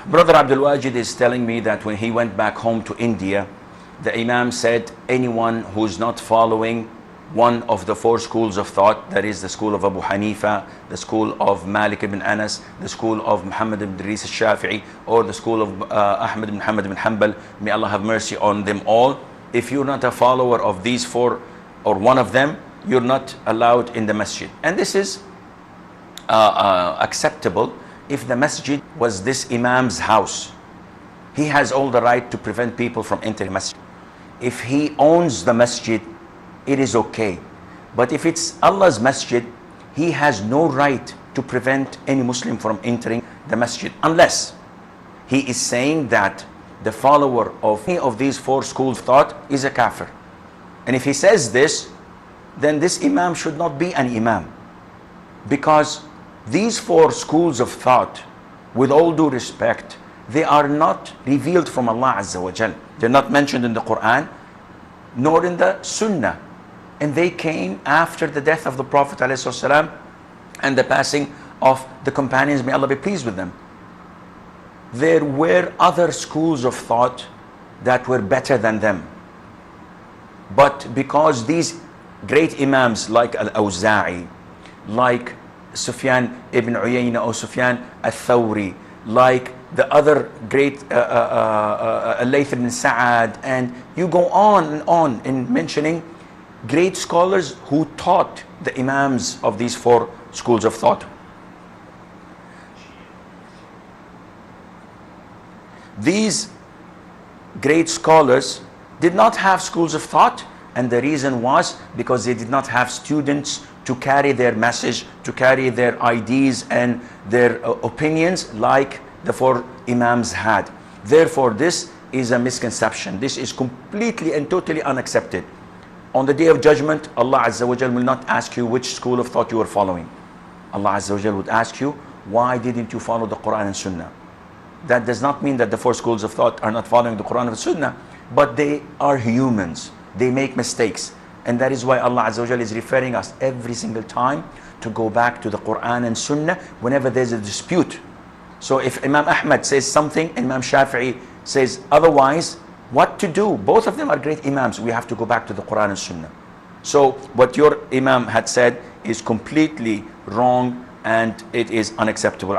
Brother Abdul Wajid is telling me that when he went back home to India, the Imam said anyone who's not following one of the four schools of thought, that is the school of Abu Hanifa, the school of Malik ibn Anas, the school of Muhammad ibn Idris al-Shafi'i, or the school of Ahmad ibn Muhammad ibn Hanbal, may Allah have mercy on them all. If you're not a follower of these four or one of them, you're not allowed in the masjid. And this is acceptable if the masjid was this Imam's house. He has all the right to prevent people from entering masjid. If he owns the masjid, it is okay. But if it's Allah's masjid, he has no right to prevent any Muslim from entering the masjid, unless he is saying that the follower of any of these four schools of thought is a kafir. And if he says this, then this Imam should not be an Imam, because these four schools of thought, with all due respect, they are not revealed from Allah Azza wa Jal. They're not mentioned in the Quran nor in the Sunnah, and they came after the death of the Prophet ﷺ and the passing of the companions, may Allah be pleased with them. There were other schools of thought that were better than them, but because these great Imams like Al-Awza'i, like Sufyan ibn Uyayna or Sufyan al-Thawri, like the other great Al-Layth ibn Sa'ad, and you go on in mentioning great scholars who taught the Imams of these four schools of thought. These great scholars did not have schools of thought, and the reason was because they did not have students to carry their message, to carry their ideas and their opinions like the four Imams had. Therefore, this is a misconception. This is completely and totally unaccepted. On the Day of Judgment, Allah Azza wa Jal will not ask you which school of thought you are following. Allah Azza wa Jal would ask you, why didn't you follow the Quran and Sunnah? That does not mean that the four schools of thought are not following the Quran and Sunnah, but they are humans. They make mistakes. And that is why Allah Azza wa Jal is referring us every single time to go back to the Quran and Sunnah whenever there's a dispute. So if Imam Ahmad says something, Imam Shafi'i says otherwise, what to do? Both of them are great Imams. We have to go back to the Quran and Sunnah. So what your Imam had said is completely wrong, and it is unacceptable.